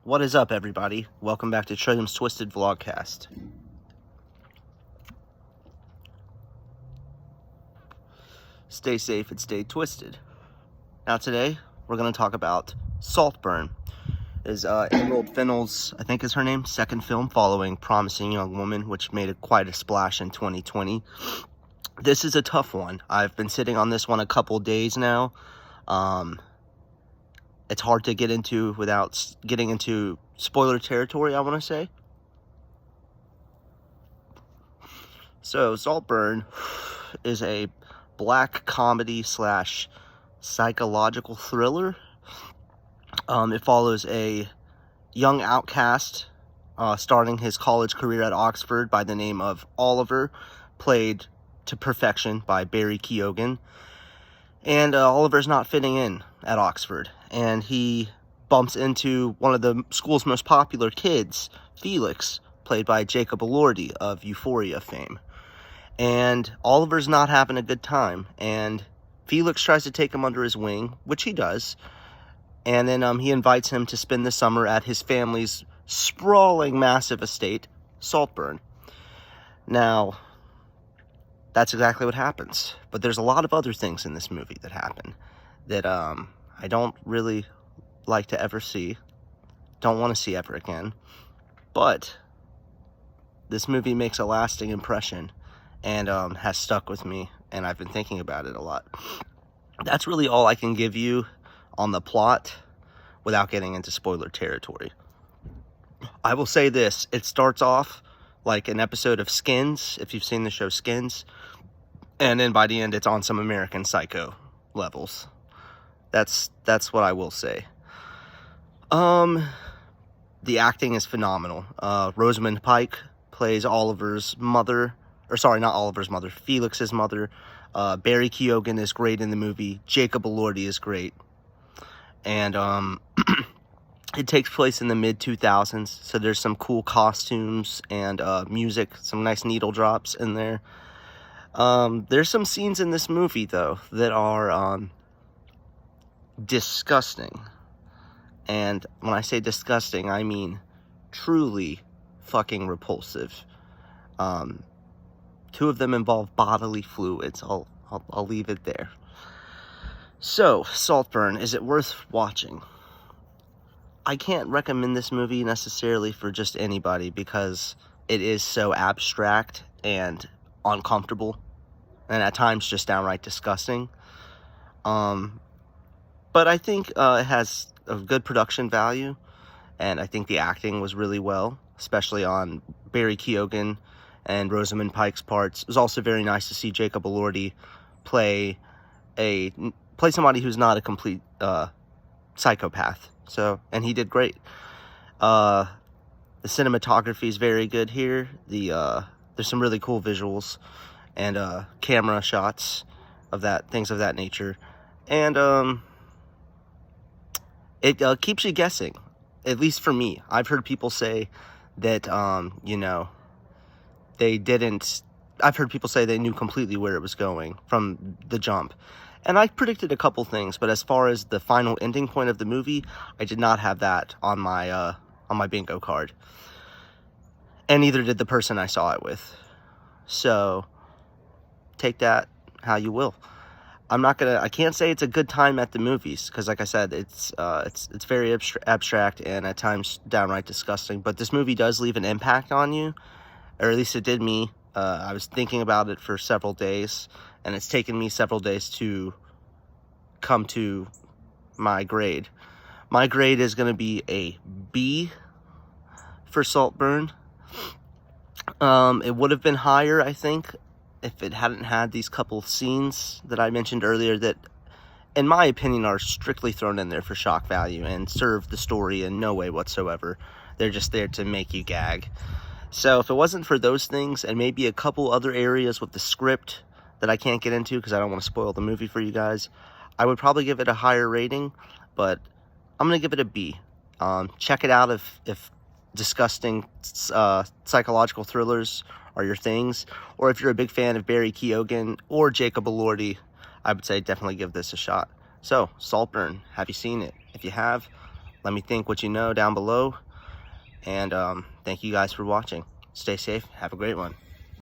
What is up, everybody? Welcome back to Trillium's Twisted Vlogcast. Stay safe and stay twisted. Now today, we're going to talk about Saltburn. Is Emerald Fennell's, I think is her name, second film following Promising Young Woman, which made quite a splash in 2020. This is a tough one. I've been sitting on this one a couple days now. It's hard to get into without getting into spoiler territory, I want to say. So, Saltburn is a black comedy slash psychological thriller. It follows a young outcast starting his college career at Oxford by the name of Oliver, played to perfection by Barry Keoghan. And Oliver's not fitting in at Oxford, and he bumps into one of the school's most popular kids, Felix, played by Jacob Elordi of Euphoria fame. And Oliver's not having a good time, and Felix tries to take him under his wing, which he does, and then he invites him to spend the summer at his family's sprawling, massive estate, Saltburn. Now, that's exactly what happens. But there's a lot of other things in this movie that happen that I don't really like to ever see. Don't want to see ever again. But this movie makes a lasting impression and has stuck with me, and I've been thinking about it a lot. That's really all I can give you on the plot without getting into spoiler territory. I will say this, it starts off like an episode of Skins, if you've seen the show Skins, and then by the end it's on some American Psycho levels. That's what I will say. The acting is phenomenal. Rosamund Pike plays Oliver's mother, or sorry, not Oliver's mother, Felix's mother. Barry Keoghan is great in the movie. Jacob Elordi is great. And it takes place in the mid-2000s, so there's some cool costumes and music, some nice needle drops in there. There's some scenes in this movie, though, that are disgusting. And when I say disgusting, I mean truly fucking repulsive. Two of them involve bodily fluids. I'll leave it there. So, Saltburn, is it worth watching? I can't recommend this movie necessarily for just anybody because it is so abstract and uncomfortable and at times just downright disgusting. But I think it has a good production value, and I think the acting was really well, especially on Barry Keoghan and Rosamund Pike's parts. It was also very nice to see Jacob Elordi play somebody who's not a complete psychopath. And he did great. The cinematography is very good here. There's some really cool visuals and camera shots of things of that nature, and it keeps you guessing. At least for me, I've heard people say that I've heard people say they knew completely where it was going from the jump. And I predicted a couple things, but as far as the final ending point of the movie, I did not have that on my bingo card. And neither did the person I saw it with. So, take that how you will. I can't say it's a good time at the movies, because like I said, it's very abstract and at times downright disgusting. But this movie does leave an impact on you, or at least it did me. I was thinking about it for several days, and it's taken me several days to come to my grade. My grade is going to be a B for Saltburn. It would have been higher, I think, if it hadn't had these couple scenes that I mentioned earlier that, in my opinion, are strictly thrown in there for shock value and serve the story in no way whatsoever. They're just there to make you gag. So if it wasn't for those things and maybe a couple other areas with the script that I can't get into because I don't want to spoil the movie for you guys, I would probably give it a higher rating, but I'm going to give it a B. Check it out if disgusting psychological thrillers are your things, or if you're a big fan of Barry Keoghan or Jacob Elordi, I would say definitely give this a shot. So, Saltburn, have you seen it? If you have, Let me think what you know down below. And thank you guys for watching. Stay safe. Have a great one.